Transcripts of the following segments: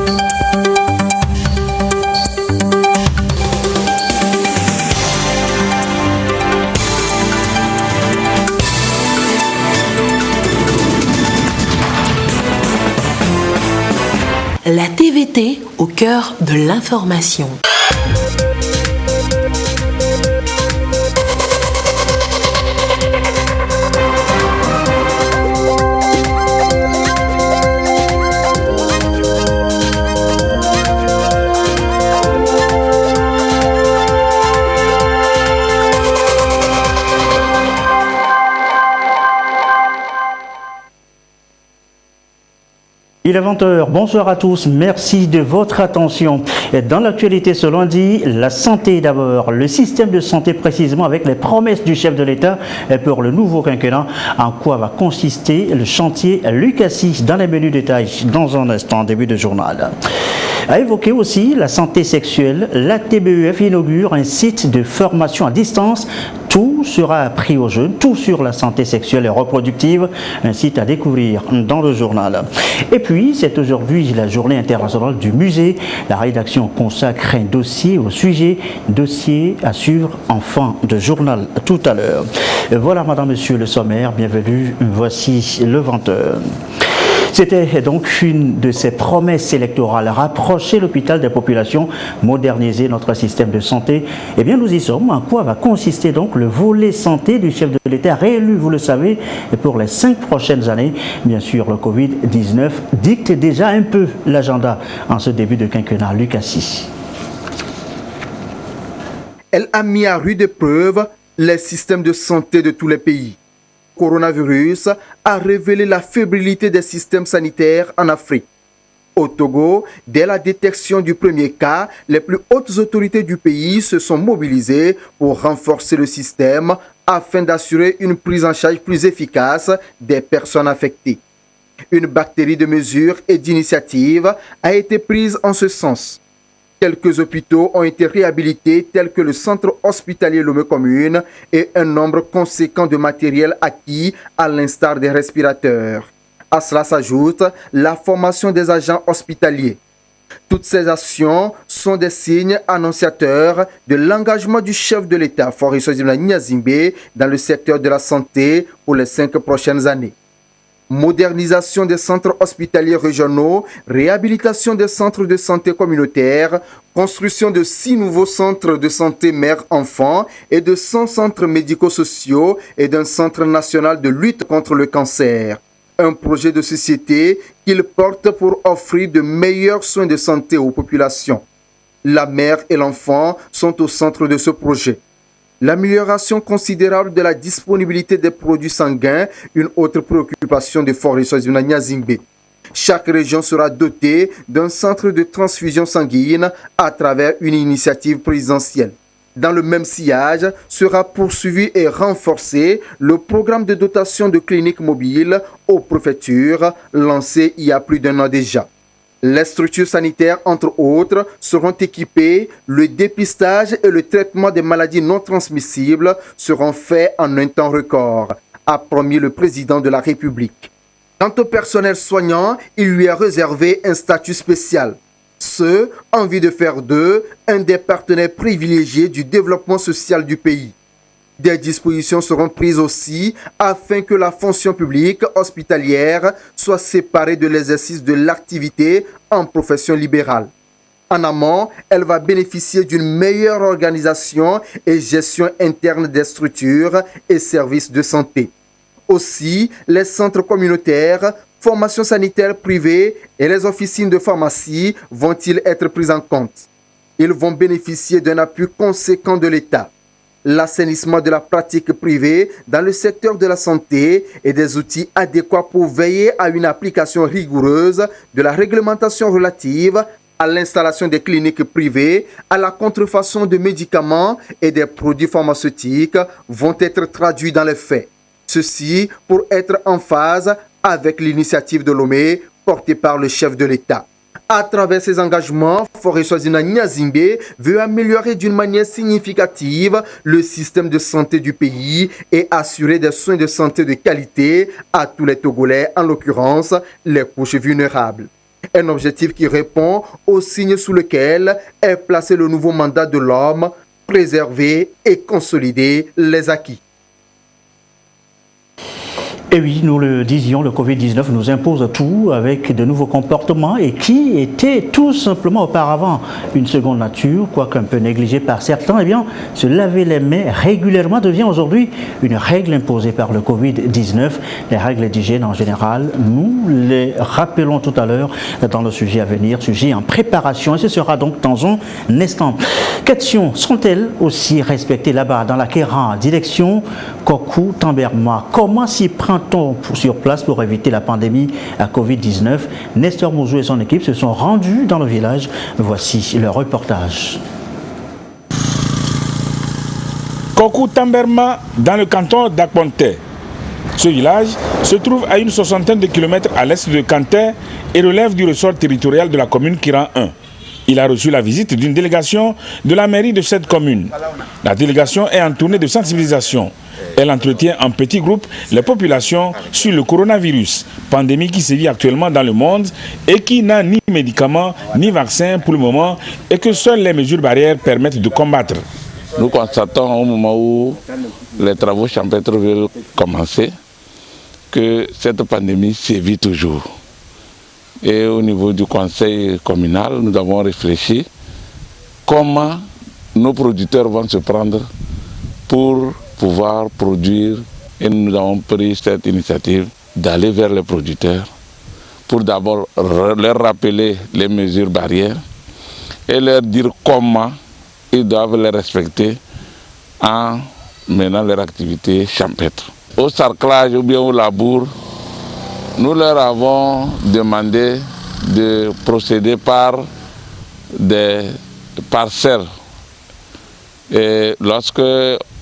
La TVT au cœur de l'information. Il est 20h, bonsoir à tous, merci de votre attention. Dans l'actualité ce lundi, la santé d'abord, le système de santé précisément avec les promesses du chef de l'État pour le nouveau quinquennat. En quoi va consister le chantier Lucassi dans les menus détails dans un instant, début de journal. A évoqué aussi la santé sexuelle, la TBEF inaugure un site de formation à distance. Tout sera appris aux jeunes, tout sur la santé sexuelle et reproductive, un site à découvrir dans le journal. Et puis, c'est aujourd'hui la journée internationale du musée. La rédaction consacre un dossier au sujet, dossier à suivre en fin de journal tout à l'heure. Voilà, madame, monsieur, le sommaire, bienvenue, voici le 20h. C'était donc une de ces promesses électorales, rapprocher l'hôpital des populations, moderniser notre système de santé. Eh bien, nous y sommes. En quoi va consister donc le volet santé du chef de l'État, réélu, vous le savez, pour les 5 prochaines années. Bien sûr, le Covid-19 dicte déjà un peu l'agenda en ce début de quinquennat. Lucassi. Elle a mis à rude épreuve les systèmes de santé de tous les pays. Coronavirus a révélé la fébrilité des systèmes sanitaires en Afrique. Au Togo, dès la détection du premier cas, les plus hautes autorités du pays se sont mobilisées pour renforcer le système afin d'assurer une prise en charge plus efficace des personnes affectées. Une batterie de mesures et d'initiatives a été prise en ce sens. Quelques hôpitaux ont été réhabilités tels que le centre hospitalier Lomé Commune et un nombre conséquent de matériel acquis à l'instar des respirateurs. À cela s'ajoute la formation des agents hospitaliers. Toutes ces actions sont des signes annonciateurs de l'engagement du chef de l'État, Faure Nyazingbe, dans le secteur de la santé pour les 5 prochaines années. Modernisation des centres hospitaliers régionaux, réhabilitation des centres de santé communautaires, construction de 6 nouveaux centres de santé mère-enfant et de 100 centres médico-sociaux et d'un centre national de lutte contre le cancer. Un projet de société qu'il porte pour offrir de meilleurs soins de santé aux populations. La mère et l'enfant sont au centre de ce projet. L'amélioration considérable de la disponibilité des produits sanguins, une autre préoccupation de Faure Nyazingbe. Chaque région sera dotée d'un centre de transfusion sanguine à travers une initiative présidentielle. Dans le même sillage, sera poursuivi et renforcé le programme de dotation de cliniques mobiles aux préfectures, lancé il y a plus d'1 an déjà. Les structures sanitaires, entre autres, seront équipées, le dépistage et le traitement des maladies non transmissibles seront faits en un temps record, a promis le président de la République. Quant au personnel soignant, il lui est réservé un statut spécial. Ceux ont envie de faire d'eux un des partenaires privilégiés du développement social du pays. Des dispositions seront prises aussi afin que la fonction publique hospitalière soit séparée de l'exercice de l'activité en profession libérale. En amont, elle va bénéficier d'une meilleure organisation et gestion interne des structures et services de santé. Aussi, les centres communautaires, formations sanitaires privées et les officines de pharmacie vont-ils être pris en compte. Ils vont bénéficier d'un appui conséquent de l'État. L'assainissement de la pratique privée dans le secteur de la santé et des outils adéquats pour veiller à une application rigoureuse de la réglementation relative à l'installation des cliniques privées, à la contrefaçon de médicaments et des produits pharmaceutiques vont être traduits dans les faits. Ceci pour être en phase avec l'initiative de Lomé portée par le chef de l'État. À travers ses engagements, Faure Nyazingbe veut améliorer d'une manière significative le système de santé du pays et assurer des soins de santé de qualité à tous les Togolais, en l'occurrence les couches vulnérables. Un objectif qui répond au signe sous lequel est placé le nouveau mandat de l'homme, préserver et consolider les acquis. Et oui, nous le disions, le Covid-19 nous impose tout avec de nouveaux comportements et qui étaient tout simplement auparavant une seconde nature, quoique un peu négligée par certains. Eh bien, se laver les mains régulièrement devient aujourd'hui une règle imposée par le Covid-19. Les règles d'hygiène en général, nous les rappelons tout à l'heure dans le sujet à venir, sujet en préparation. Et ce sera donc dans un instant. Questions sont-elles aussi respectées là-bas dans la Kéran, direction Kokou Tamberma? Comment s'y prend-on sur place pour éviter la pandémie à Covid-19? Nestor Mouzou et son équipe se sont rendus dans le village. Voici le reportage. Kokou Tamberma, dans le canton d'Akponté. Ce village se trouve à une soixantaine de kilomètres à l'est de Kanté et relève du ressort territorial de la commune Kiran 1. Il a reçu la visite d'une délégation de la mairie de cette commune. La délégation est en tournée de sensibilisation. Elle entretient en petits groupes les populations sur le coronavirus, pandémie qui sévit actuellement dans le monde et qui n'a ni médicaments ni vaccins pour le moment et que seules les mesures barrières permettent de combattre. Nous constatons au moment où les travaux champêtres veulent commencer que cette pandémie sévit toujours. Et au niveau du conseil communal, nous avons réfléchi comment nos producteurs vont se prendre pour pouvoir produire. Et nous avons pris cette initiative d'aller vers les producteurs pour d'abord leur rappeler les mesures barrières et leur dire comment ils doivent les respecter en menant leur activité champêtre. Au sarclage ou bien au labour, nous leur avons demandé de procéder par des parcelles. Et lorsque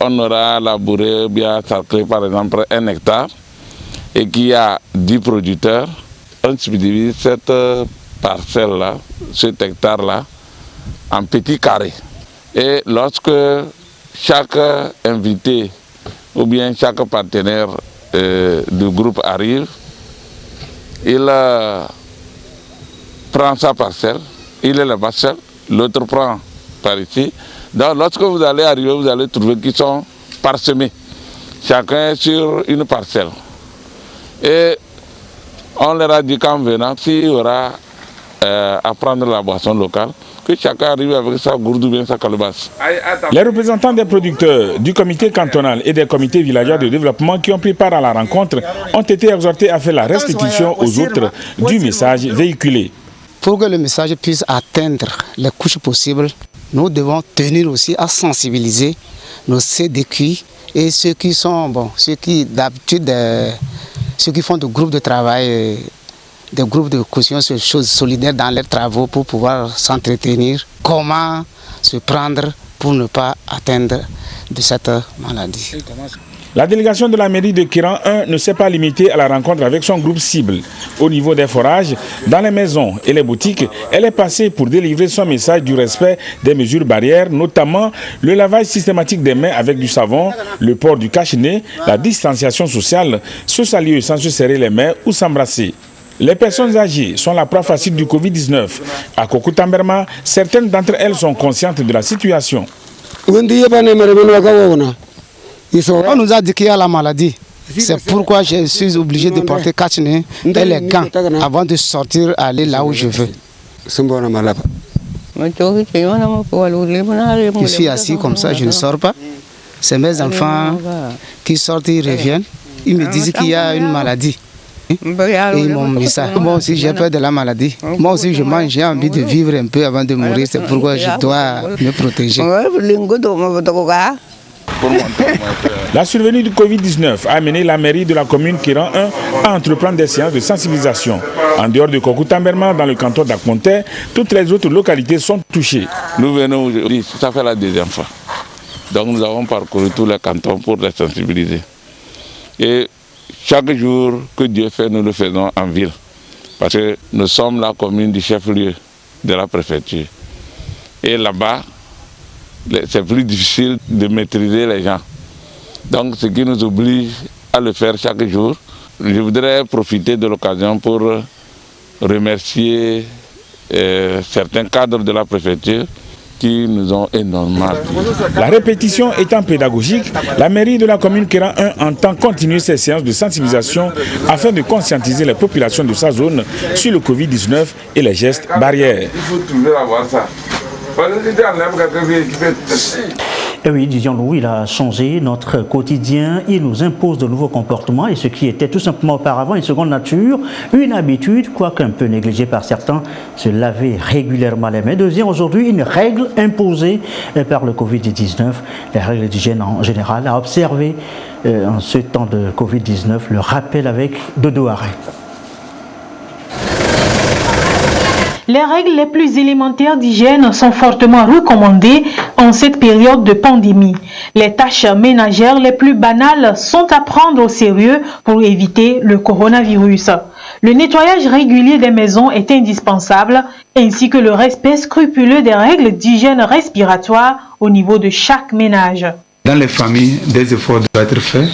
on aura labouré ou bien sarclé par exemple 1 hectare et qu'il y a 10 producteurs, on subdivise cette parcelle-là, cet hectare-là, en petits carrés. Et lorsque chaque invité ou bien chaque partenaire du groupe arrive, il prend sa parcelle, il est là-bas seul, l'autre prend par ici. Donc lorsque vous allez arriver, vous allez trouver qu'ils sont parsemés, chacun sur une parcelle. Et on leur a dit qu'en venant, s'il y aura à prendre la boisson locale, que chacun arrive avec sa gourde ou bien sa calebasse. Les représentants des producteurs, du comité cantonal et des comités villageois de développement qui ont pris part à la rencontre ont été exhortés à faire la restitution aux autres du message véhiculé. Pour que le message puisse atteindre les couches possibles, nous devons tenir aussi à sensibiliser nos CDQ et ceux qui sont, ceux qui d'habitude, ceux qui font des groupes de travail, des groupes de caution sur choses solidaires dans leurs travaux pour pouvoir s'entretenir, comment se prendre pour ne pas atteindre de cette maladie. La délégation de la mairie de Kiran 1 ne s'est pas limitée à la rencontre avec son groupe cible. Au niveau des forages, dans les maisons et les boutiques, elle est passée pour délivrer son message du respect des mesures barrières, notamment le lavage systématique des mains avec du savon, le port du cache-nez, la distanciation sociale, se saluer sans se serrer les mains ou s'embrasser. Les personnes âgées sont la proie facile du Covid-19. À Kokou Tamberma, certaines d'entre elles sont conscientes de la situation. On nous a dit qu'il y a la maladie. C'est pourquoi je suis obligé de porter cache-nez et les gants avant de sortir, aller là où je veux. Je suis assis comme ça, je ne sors pas. C'est mes enfants qui sortent, ils reviennent. Ils me disent qu'il y a une maladie. Et ils m'ont mis ça. Moi aussi j'ai peur de la maladie. Moi aussi je mange, j'ai envie de vivre un peu avant de mourir. C'est pourquoi je dois me protéger. La survenue du Covid-19 a amené la mairie de la commune Kiran 1 à entreprendre des séances de sensibilisation. En dehors de Kokou Tamberma, dans le canton d'Akponté, toutes les autres localités sont touchées. Nous venons aujourd'hui, ça fait la deuxième fois. Donc nous avons parcouru tous les cantons pour les sensibiliser. Et chaque jour que Dieu fait, nous le faisons en ville. Parce que nous sommes la commune du chef-lieu de la préfecture. Et là-bas, c'est plus difficile de maîtriser les gens. Donc ce qui nous oblige à le faire chaque jour. Je voudrais profiter de l'occasion pour remercier certains cadres de la préfecture qui nous ont énormément appris. La répétition étant pédagogique, la mairie de la commune Kéran 1 entend continuer ses séances de sensibilisation afin de conscientiser les populations de sa zone sur le Covid-19 et les gestes barrières. Il faut toujours avoir ça. Et oui, disions-nous, il a changé notre quotidien, il nous impose de nouveaux comportements et ce qui était tout simplement auparavant une seconde nature, une habitude, quoique un peu négligée par certains, se laver régulièrement les mains, devient aujourd'hui une règle imposée par le Covid-19. Les règles d'hygiène en général, à observer en ce temps de Covid-19, le rappel avec Dodo Arrêt. Les règles les plus élémentaires d'hygiène sont fortement recommandées en cette période de pandémie. Les tâches ménagères les plus banales sont à prendre au sérieux pour éviter le coronavirus. Le nettoyage régulier des maisons est indispensable, ainsi que le respect scrupuleux des règles d'hygiène respiratoire au niveau de chaque ménage. Dans les familles, des efforts doivent être faits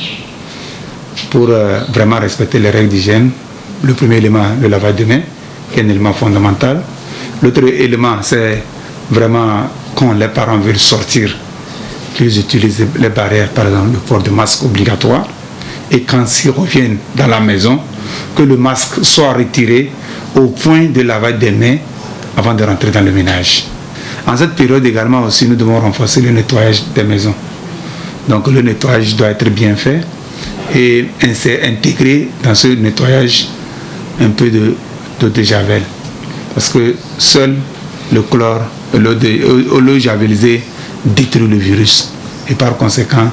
pour vraiment respecter les règles d'hygiène. Le premier élément, le lavage de mains, qui est un élément fondamental. L'autre élément, c'est vraiment quand les parents veulent sortir, qu'ils utilisent les barrières, par exemple le port de masque obligatoire. Et quand ils reviennent dans la maison, que le masque soit retiré au point de lavage des mains avant de rentrer dans le ménage. En cette période également aussi, nous devons renforcer le nettoyage des maisons. Donc le nettoyage doit être bien fait et intégrer dans ce nettoyage un peu d'eau de javel, parce que seul le chlore, l'eau javelisée détruit le virus. Et par conséquent,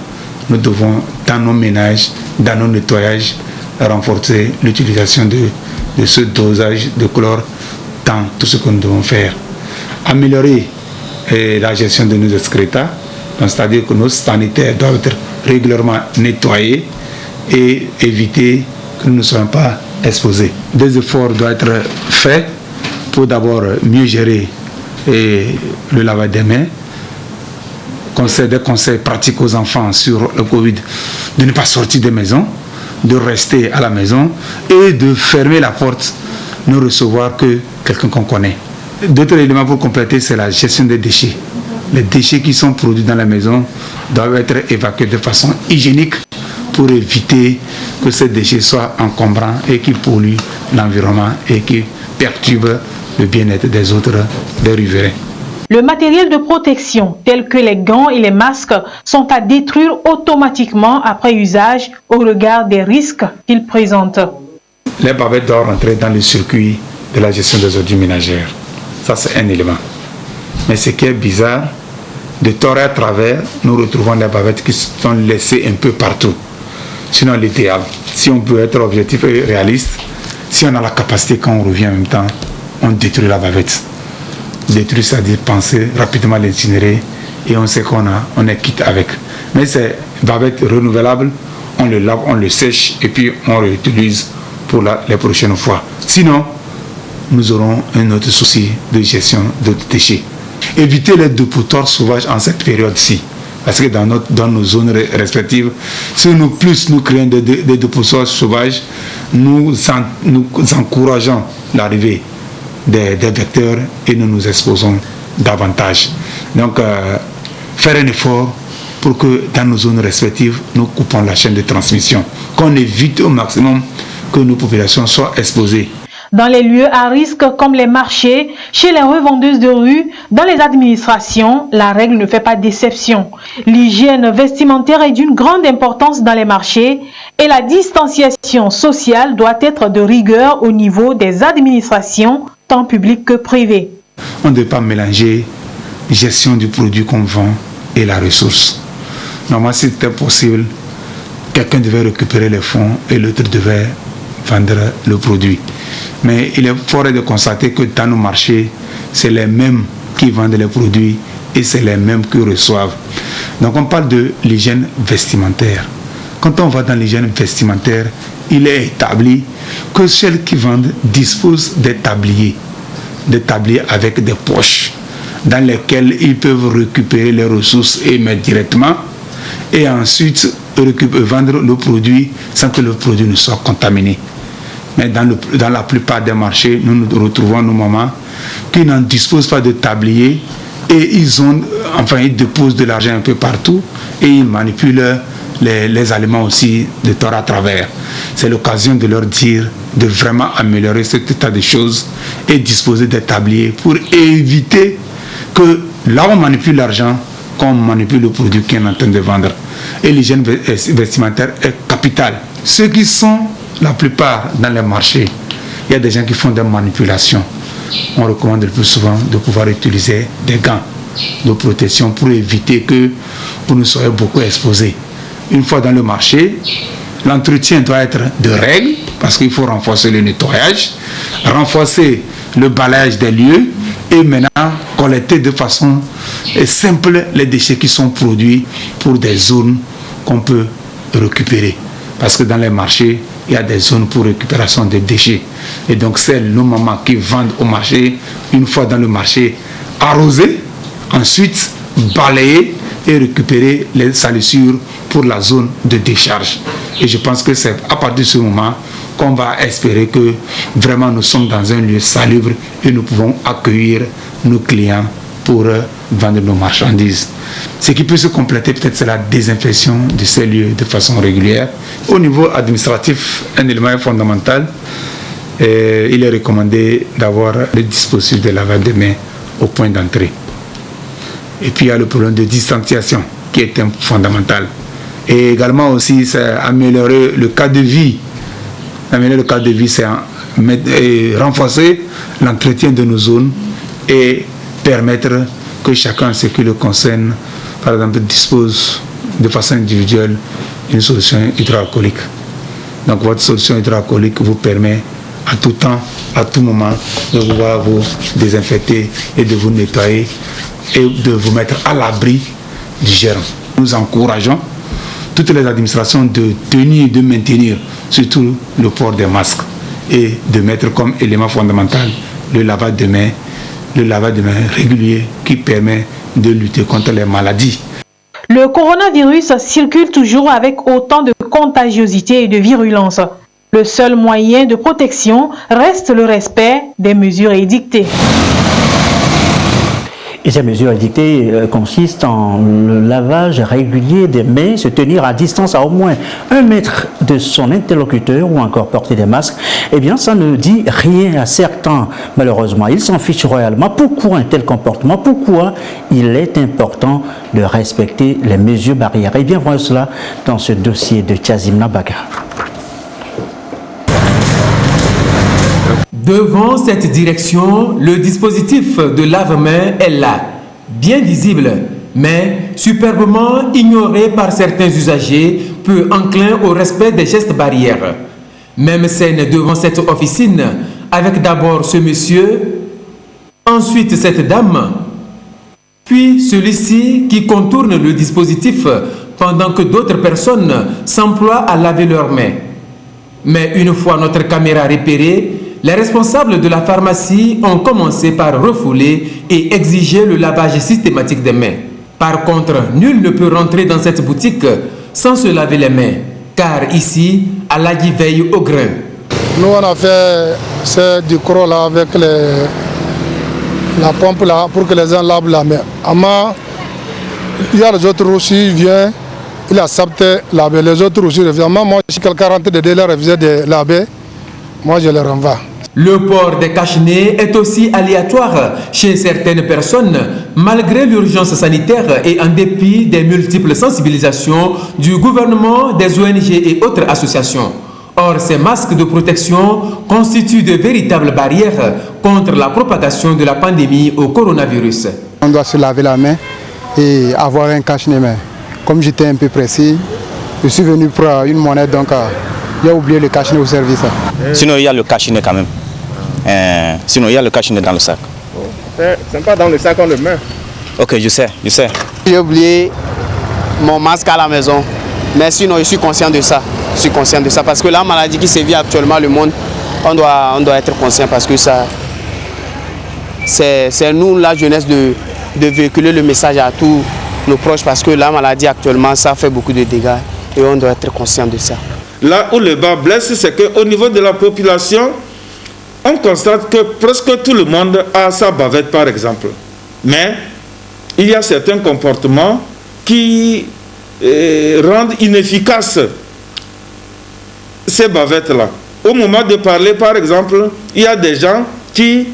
nous devons, dans nos ménages, dans nos nettoyages, renforcer l'utilisation de ce dosage de chlore dans tout ce que nous devons faire. Améliorer la gestion de nos excrétas, c'est-à-dire que nos sanitaires doivent être régulièrement nettoyés et éviter que nous ne soyons pas exposés. Des efforts doivent être faits pour d'abord mieux gérer le lavage des mains. Des conseils pratiques aux enfants sur le Covid, de ne pas sortir des maisons, de rester à la maison et de fermer la porte, ne recevoir que quelqu'un qu'on connaît. D'autres éléments pour compléter, c'est la gestion des déchets. Les déchets qui sont produits dans la maison doivent être évacués de façon hygiénique pour éviter que ces déchets soient encombrants et qui polluent l'environnement et qui perturbent le bien-être des autres, des riverains. Le matériel de protection, tel que les gants et les masques, sont à détruire automatiquement après usage au regard des risques qu'ils présentent. Les bavettes doivent rentrer dans le circuit de la gestion des ordures ménagères. Ça, c'est un élément. Mais ce qui est bizarre, de tort et à travers, nous retrouvons les bavettes qui sont laissées un peu partout. Sinon, l'idéal, si on peut être objectif et réaliste, si on a la capacité, quand on revient en même temps, on détruit la bavette. Détruire, c'est-à-dire penser rapidement à l'incinérer et on sait on est quitte avec. Mais c'est bavette renouvelable, on le lave, on le sèche et puis on l'utilise pour les prochaines fois. Sinon, nous aurons un autre souci de gestion de déchets. Éviter les dépotoirs sauvages en cette période-ci. Parce que dans nos zones respectives, si nous créons des dépotoirs sauvages, nous encourageons l'arrivée des vecteurs et nous nous exposons davantage. Donc, faire un effort pour que dans nos zones respectives, nous coupons la chaîne de transmission, qu'on évite au maximum que nos populations soient exposées. Dans les lieux à risque comme les marchés, chez les revendeuses de rue, dans les administrations, la règle ne fait pas d'exception. L'hygiène vestimentaire est d'une grande importance dans les marchés et la distanciation sociale doit être de rigueur au niveau des administrations, tant publiques que privées. On ne doit pas mélanger gestion du produit qu'on vend et la ressource. Normalement, si c'était possible, quelqu'un devait récupérer les fonds et l'autre devait vendre le produit. Mais il est fort de constater que dans nos marchés, c'est les mêmes qui vendent les produits et c'est les mêmes qui reçoivent. Donc on parle de l'hygiène vestimentaire. Quand on va dans l'hygiène vestimentaire, il est établi que celles qui vendent disposent des tabliers avec des poches dans lesquelles ils peuvent récupérer les ressources et mettre directement et ensuite vendre le produit sans que le produit ne soit contaminé. Mais dans la plupart des marchés, nous retrouvons nos mamans qui n'en disposent pas de tablier et ils déposent de l'argent un peu partout et ils manipulent les aliments aussi de tort à travers. C'est l'occasion de leur dire de vraiment améliorer cet état de choses et disposer des tabliers pour éviter que là où on manipule l'argent, qu'on manipule le produit qu'on est en train de vendre. Et l'hygiène vestimentaire est capitale. Ceux qui sont la plupart dans les marchés, il y a des gens qui font des manipulations. On recommande le plus souvent de pouvoir utiliser des gants de protection pour éviter que vous ne soyez beaucoup exposés. Une fois dans le marché, l'entretien doit être de règle parce qu'il faut renforcer le nettoyage, renforcer le balayage des lieux et maintenant collecter de façon simple les déchets qui sont produits pour des zones qu'on peut récupérer. Parce que dans les marchés, il y a des zones pour récupération des déchets. Et donc c'est nos mamans qui vendent au marché, une fois dans le marché, arroser, ensuite balayer et récupérer les salissures pour la zone de décharge. Et je pense que c'est à partir de ce moment qu'on va espérer que vraiment nous sommes dans un lieu salubre et nous pouvons accueillir nos clients pour vendre nos marchandises. Ce qui peut se compléter peut-être c'est la désinfection de ces lieux de façon régulière. Au niveau administratif, un élément fondamental, il est recommandé d'avoir le dispositif de lavage de mains au point d'entrée. Et puis il y a le problème de distanciation qui est fondamental. Et également aussi, c'est améliorer le cadre de vie. Améliorer le cadre de vie, c'est renforcer l'entretien de nos zones et permettre que chacun, ce qui le concerne, par exemple, dispose de façon individuelle d'une solution hydroalcoolique. Donc votre solution hydroalcoolique vous permet à tout temps, à tout moment, de pouvoir vous désinfecter et de vous nettoyer et de vous mettre à l'abri du germe. Nous encourageons toutes les administrations de tenir, de maintenir surtout le port des masques et de mettre comme élément fondamental le lavage de mains régulier qui permet de lutter contre les maladies. Le coronavirus circule toujours avec autant de contagiosité et de virulence. Le seul moyen de protection reste le respect des mesures édictées. Et ces mesures édictées consistent en le lavage régulier des mains, se tenir à distance à au moins 1 mètre de son interlocuteur ou encore porter des masques. Eh bien, ça ne dit rien à certains. Malheureusement, ils s'en fichent royalement. Pourquoi un tel comportement? Pourquoi il est important de respecter les mesures barrières? Eh bien, voilà cela dans ce dossier de Tchazimna Baga. Devant cette direction, le dispositif de lave-mains est là, bien visible, mais superbement ignoré par certains usagers, peu enclins au respect des gestes barrières. Même scène devant cette officine, avec d'abord ce monsieur, ensuite cette dame, puis celui-ci qui contourne le dispositif pendant que d'autres personnes s'emploient à laver leurs mains. Mais une fois notre caméra repérée, les responsables de la pharmacie ont commencé par refouler et exiger le lavage systématique des mains. Par contre, nul ne peut rentrer dans cette boutique sans se laver les mains, car ici, Aladi veille au grain. Nous, on a fait du crawl là avec la pompe là pour que les gens lavent la main. Il y a les autres aussi, viennent, il accepte laver. Les autres aussi reviennent. Moi, si quelqu'un rentre de délai, refusait de laver, moi je le renvoie. Le port des cache-nez est aussi aléatoire chez certaines personnes, malgré l'urgence sanitaire et en dépit des multiples sensibilisations du gouvernement, des ONG et autres associations. Or, ces masques de protection constituent de véritables barrières contre la propagation de la pandémie au coronavirus. On doit se laver la main et avoir un cache-nez main. Comme j'étais un peu pressé, je suis venu pour une monnaie, donc j'ai oublié le cache-nez au service. Sinon, il y a le cache-nez quand même. Sinon, il y a le cache-nez dans le sac. C'est pas dans le sac, on le met. Ok, je sais. J'ai oublié mon masque à la maison. Mais sinon, je suis conscient de ça. Parce que la maladie qui sévit actuellement le monde, on doit être conscient parce que ça, c'est nous, la jeunesse, de véhiculer le message à tous nos proches parce que la maladie actuellement, ça fait beaucoup de dégâts et on doit être conscient de ça. là où le bas blesse, c'est qu'au niveau de la population, on constate que presque tout le monde a sa bavette, par exemple. Mais il y a certains comportements qui rendent inefficaces ces bavettes-là. Au moment de parler, par exemple, il y a des gens qui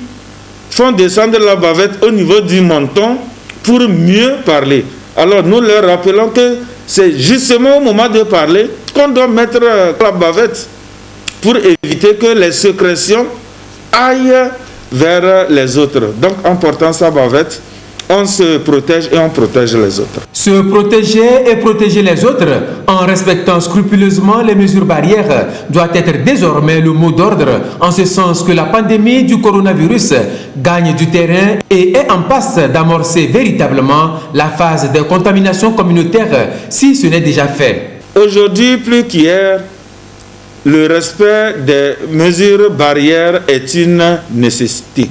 font descendre la bavette au niveau du menton pour mieux parler. Alors nous leur rappelons que c'est justement au moment de parler qu'on doit mettre la bavette pour éviter que les sécrétions aillent vers les autres. Donc en portant sa bavette, on se protège et on protège les autres. Se protéger et protéger les autres en respectant scrupuleusement les mesures barrières doit être désormais le mot d'ordre, en ce sens que la pandémie du coronavirus gagne du terrain et est en passe d'amorcer véritablement la phase de contamination communautaire, si ce n'est déjà fait. Aujourd'hui, plus qu'hier, le respect des mesures barrières est une nécessité.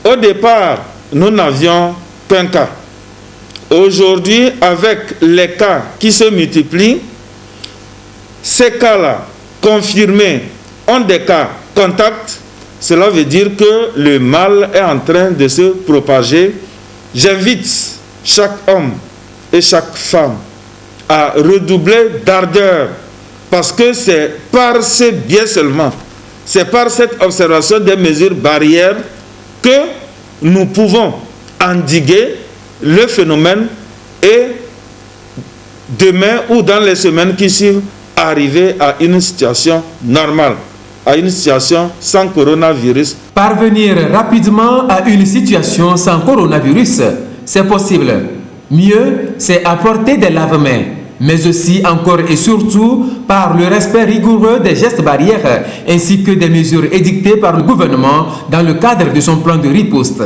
Au départ, nous n'avions qu'un cas. Aujourd'hui, avec les cas qui se multiplient, ces cas-là, confirmés, ont des cas contacts. Cela veut dire que le mal est en train de se propager. J'invite chaque homme et chaque femme à redoubler d'ardeur, parce que c'est par ce biais seulement, c'est par cette observation des mesures barrières que nous pouvons endiguer le phénomène et demain ou dans les semaines qui suivent, arriver à une situation normale, à une situation sans coronavirus. Parvenir rapidement à une situation sans coronavirus, c'est possible. Mieux, c'est apporter des lave-mains, mais aussi encore et surtout par le respect rigoureux des gestes barrières ainsi que des mesures édictées par le gouvernement dans le cadre de son plan de riposte.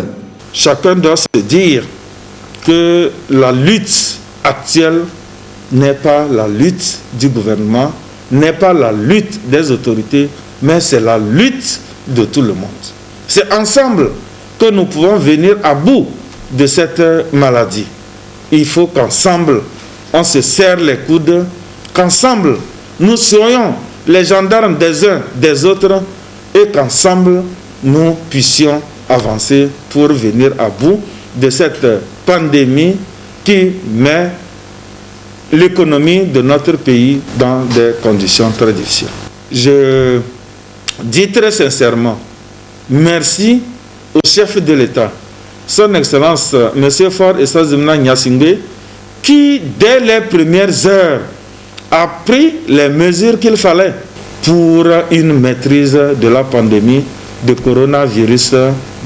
Chacun doit se dire que la lutte actuelle n'est pas la lutte du gouvernement, n'est pas la lutte des autorités, mais c'est la lutte de tout le monde. C'est ensemble que nous pouvons venir à bout de cette maladie. Il faut qu'ensemble, on se serre les coudes, qu'ensemble, nous soyons les gendarmes des uns des autres et qu'ensemble, nous puissions avancer pour venir à bout de cette pandémie qui met l'économie de notre pays dans des conditions très difficiles. Je dis très sincèrement merci au chef de l'État, son Excellence M. Faure Essaouzimana Gnassingbé, qui dès les premières heures a pris les mesures qu'il fallait pour une maîtrise de la pandémie de coronavirus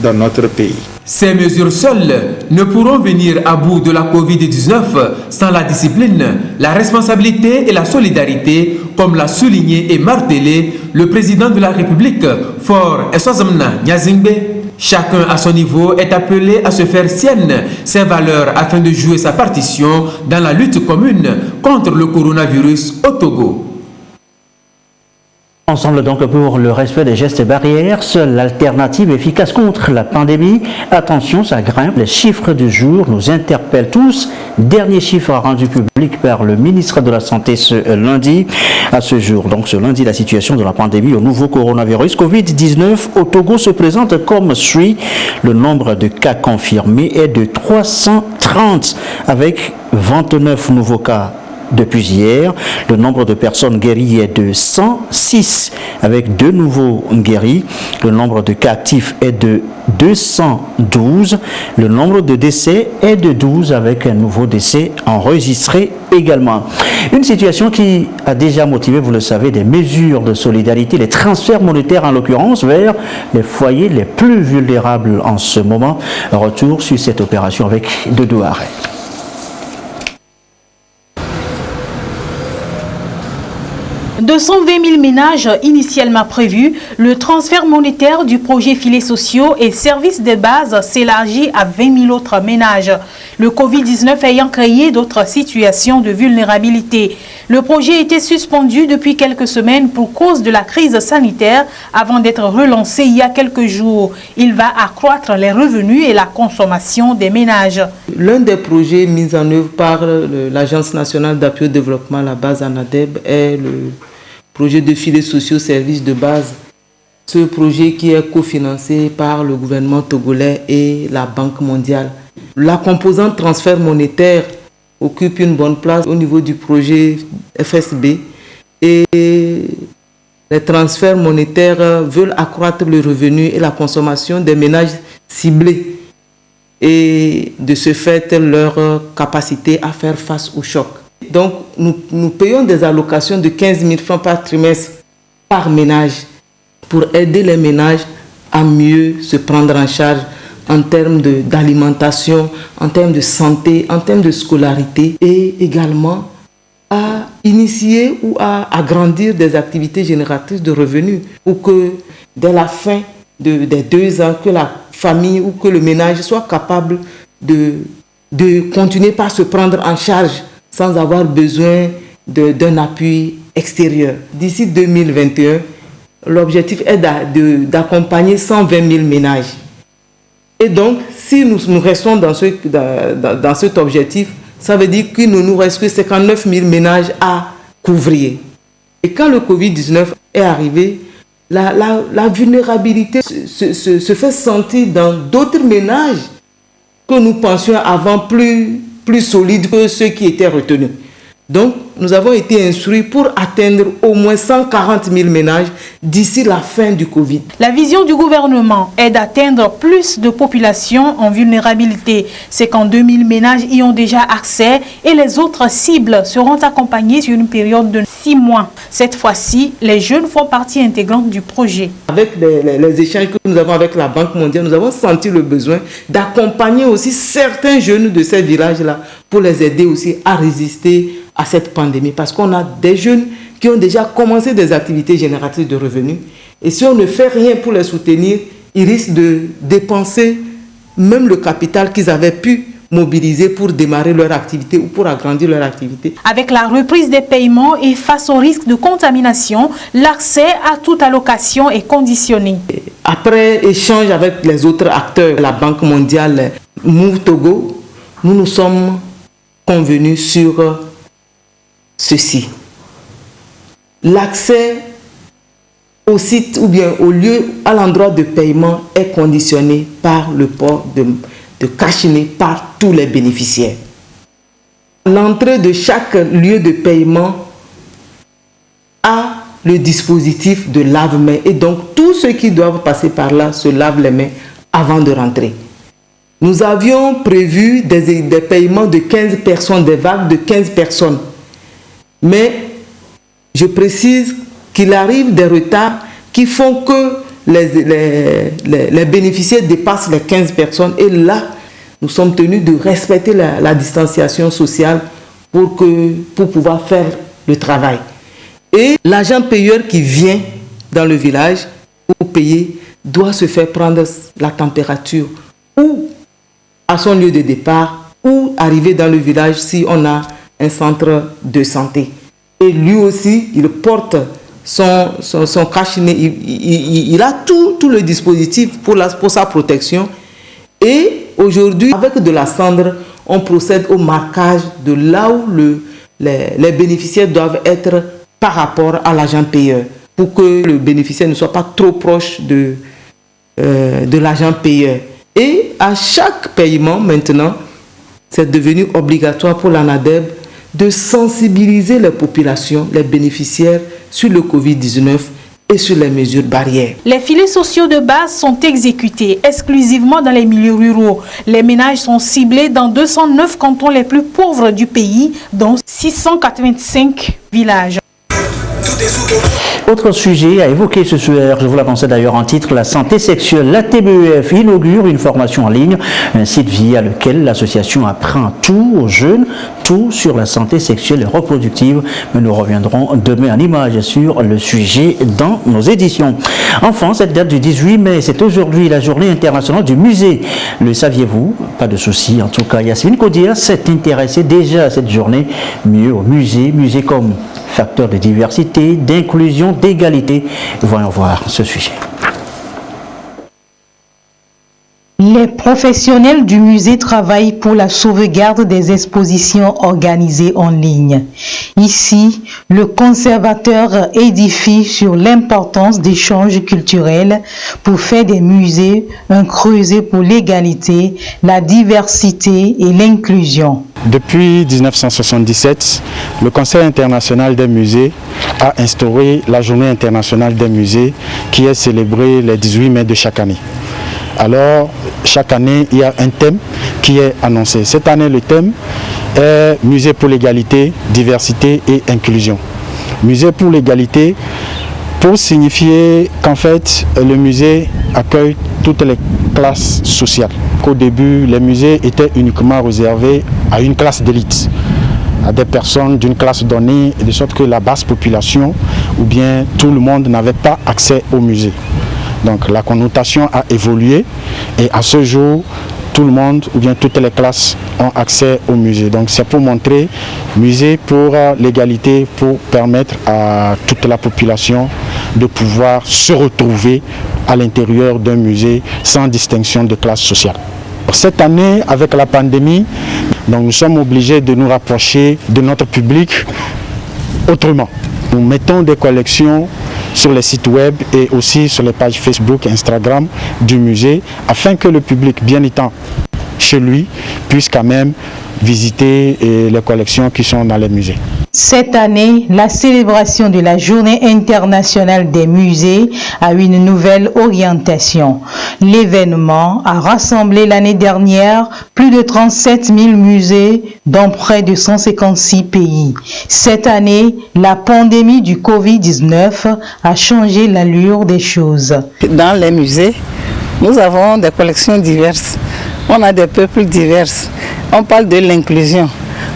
dans notre pays. Ces mesures seules ne pourront venir à bout de la Covid-19 sans la discipline, la responsabilité et la solidarité, comme l'a souligné et martelé le président de la République, Faure Essaouzimana Gnassingbé. Chacun à son niveau est appelé à se faire sienne ses valeurs afin de jouer sa partition dans la lutte commune contre le coronavirus au Togo. Ensemble donc pour le respect des gestes barrières, seule alternative efficace contre la pandémie. Attention, ça grimpe. Les chiffres du jour nous interpellent tous. Dernier chiffre rendu public par le ministre de la Santé ce lundi. À ce jour, donc ce lundi, la situation de la pandémie au nouveau coronavirus Covid-19 au Togo se présente comme suit. Le nombre de cas confirmés est de 330 avec 29 nouveaux cas. Depuis hier, le nombre de personnes guéries est de 106 avec 2 nouveaux guéris. Le nombre de cas actifs est de 212. Le nombre de décès est de 12 avec un nouveau décès enregistré également. Une situation qui a déjà motivé, vous le savez, des mesures de solidarité, les transferts monétaires en l'occurrence vers les foyers les plus vulnérables en ce moment. Retour sur cette opération avec Dodo Arrêt. De 120 000 ménages initialement prévus, le transfert monétaire du projet filets sociaux et services de base s'élargit à 20 000 autres ménages. le Covid-19 ayant créé d'autres situations de vulnérabilité. Le projet était suspendu depuis quelques semaines pour cause de la crise sanitaire avant d'être relancé il y a quelques jours. Il va accroître les revenus et la consommation des ménages. L'un des projets mis en œuvre par l'Agence nationale d'appui au développement, la base ANADEB, est le projet de filets sociaux services de base. Ce projet qui est cofinancé par le gouvernement togolais et la Banque mondiale. La composante transfert monétaire occupe une bonne place au niveau du projet FSB et les transferts monétaires veulent accroître le revenu et la consommation des ménages ciblés et de ce fait leur capacité à faire face au choc. Donc nous payons des allocations de 15 000 francs par trimestre par ménage pour aider les ménages à mieux se prendre en charge en termes d'alimentation, en termes de santé, en termes de scolarité et également à initier ou à agrandir des activités génératrices de revenus pour que dès la fin des 2 ans, que la famille ou que le ménage soit capable de continuer par se prendre en charge sans avoir besoin d'un appui extérieur. D'ici 2021, l'objectif est d'accompagner 120 000 ménages. Et donc, si nous restons dans cet objectif, ça veut dire qu'il ne nous reste que 59 000 ménages à couvrir. Et quand le Covid-19 est arrivé, la vulnérabilité se fait sentir dans d'autres ménages que nous pensions avant plus solides que ceux qui étaient retenus. Donc, nous avons été instruits pour atteindre au moins 140 000 ménages d'ici la fin du Covid. La vision du gouvernement est d'atteindre plus de populations en vulnérabilité. C'est qu'en 2000 ménages y ont déjà accès et les autres cibles seront accompagnées sur une période de 6 mois. Cette fois-ci, les jeunes font partie intégrante du projet. Avec les échanges que nous avons avec la Banque mondiale, nous avons senti le besoin d'accompagner aussi certains jeunes de ces villages-là pour les aider aussi à résister à cette pandémie, parce qu'on a des jeunes qui ont déjà commencé des activités génératrices de revenus et si on ne fait rien pour les soutenir, ils risquent de dépenser même le capital qu'ils avaient pu mobiliser pour démarrer leur activité ou pour agrandir leur activité. Avec la reprise des paiements et face au risque de contamination, l'accès à toute allocation est conditionné. Après échange avec les autres acteurs, la Banque mondiale, Move Togo, nous nous sommes convenus sur ceci. L'accès au site ou bien au lieu, à l'endroit de paiement est conditionné par le port de cache-nez par tous les bénéficiaires. L'entrée de chaque lieu de paiement a le dispositif de lave-mains et donc tous ceux qui doivent passer par là se lavent les mains avant de rentrer. Nous avions prévu des paiements de 15 personnes, des vagues de 15 personnes. Mais je précise qu'il arrive des retards qui font que les bénéficiaires dépassent les 15 personnes. Et là, nous sommes tenus de respecter la distanciation sociale pour pouvoir faire le travail. Et l'agent payeur qui vient dans le village pour payer doit se faire prendre la température ou à son lieu de départ ou arriver dans le village si on a un centre de santé. Et lui aussi, il porte son cache-nez, il a tout le dispositif pour sa protection. Et aujourd'hui, avec de la cendre, on procède au marquage de là où les bénéficiaires doivent être par rapport à l'agent payeur, pour que le bénéficiaire ne soit pas trop proche de l'agent payeur. Et à chaque paiement, maintenant, c'est devenu obligatoire pour l'ANADEB de sensibiliser les populations, les bénéficiaires sur le Covid-19 et sur les mesures barrières. Les filets sociaux de base sont exécutés exclusivement dans les milieux ruraux. Les ménages sont ciblés dans 209 cantons les plus pauvres du pays, dont 685 villages. Autre sujet à évoquer ce soir, je vous l'annonçais d'ailleurs en titre, la santé sexuelle. La TBEF inaugure une formation en ligne, un site via lequel l'association apprend tout aux jeunes, tout sur la santé sexuelle et reproductive. Mais nous reviendrons demain en image sur le sujet dans nos éditions. Enfin, cette date du 18 mai, c'est aujourd'hui la journée internationale du musée. Le saviez-vous? Pas de souci. En tout cas, Yasmine Kodia s'est intéressée déjà à cette journée, mieux au musée comme facteur de diversité, d'inclusion, d'égalité. Voyons voir ce sujet. Les professionnels du musée travaillent pour la sauvegarde des expositions organisées en ligne. Ici, le conservateur édifie sur l'importance d'échanges culturels pour faire des musées un creuset pour l'égalité, la diversité et l'inclusion. Depuis 1977, le Conseil international des musées a instauré la Journée internationale des musées qui est célébrée le 18 mai de chaque année. Alors, chaque année, il y a un thème qui est annoncé. Cette année, le thème est Musée pour l'égalité, diversité et inclusion. Musée pour l'égalité, pour signifier qu'en fait, le musée accueille toutes les classes sociales. Au début, les musées étaient uniquement réservés à une classe d'élite, à des personnes d'une classe donnée, de sorte que la basse population ou bien tout le monde n'avait pas accès au musée. Donc la connotation a évolué et à ce jour, tout le monde ou bien toutes les classes ont accès au musée. Donc c'est pour montrer musée pour l'égalité, pour permettre à toute la population de pouvoir se retrouver à l'intérieur d'un musée sans distinction de classe sociale. Cette année, avec la pandémie, donc nous sommes obligés de nous rapprocher de notre public autrement. Nous mettons des collections sur les sites web et aussi sur les pages Facebook et Instagram du musée afin que le public, bien étant chez lui, puisse quand même visiter les collections qui sont dans les musées. Cette année, la célébration de la Journée internationale des musées a une nouvelle orientation. L'événement a rassemblé l'année dernière plus de 37 000 musées dans près de 156 pays. Cette année, la pandémie du Covid-19 a changé l'allure des choses. Dans les musées, nous avons des collections diverses. On a des peuples divers. On parle de l'inclusion.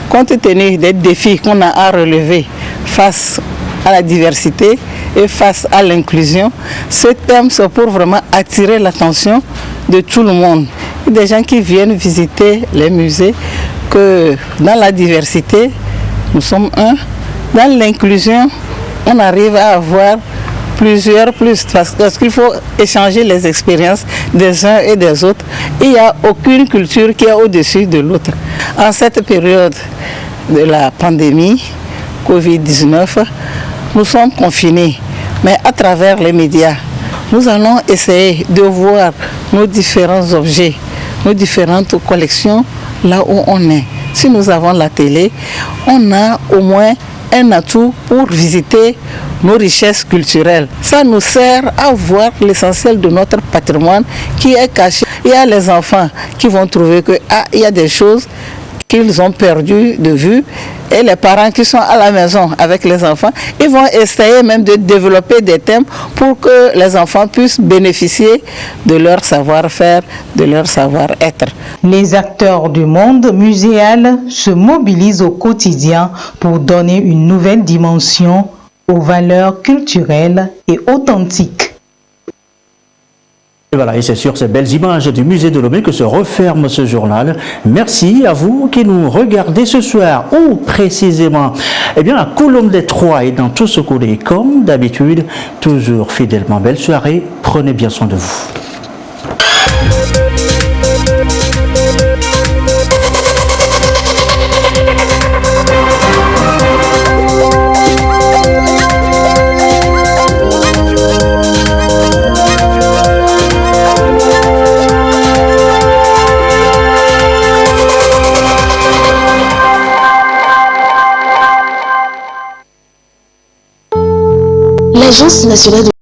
Compte tenu des défis qu'on a à relever face à la diversité et face à l'inclusion, ce thème c'est pour vraiment attirer l'attention de tout le monde. Il y a des gens qui viennent visiter les musées, que dans la diversité, nous sommes un. Dans l'inclusion, on arrive à avoir plusieurs plus, parce qu'il faut échanger les expériences des uns et des autres. Il n'y a aucune culture qui est au-dessus de l'autre. En cette période de la pandémie Covid-19, nous sommes confinés, mais à travers les médias, nous allons essayer de voir nos différents objets, nos différentes collections là où on est. Si nous avons la télé, on a au moins un atout pour visiter nos richesses culturelles. Ça nous sert à voir l'essentiel de notre patrimoine qui est caché. Il y a les enfants qui vont trouver qu'il y a des choses qu'ils ont perdues de vue, et les parents qui sont à la maison avec les enfants, ils vont essayer même de développer des thèmes pour que les enfants puissent bénéficier de leur savoir-faire, de leur savoir-être. Les acteurs du monde muséal se mobilisent au quotidien pour donner une nouvelle dimension aux valeurs culturelles et authentiques. Et voilà, et c'est sur ces belles images du musée de Lomé que se referme ce journal. Merci à vous qui nous regardez ce soir, ou précisément, à Colombe des Trois et dans tout ce qu'on est, comme d'habitude, toujours fidèlement. Belle soirée, prenez bien soin de vous. L'Agence nationale de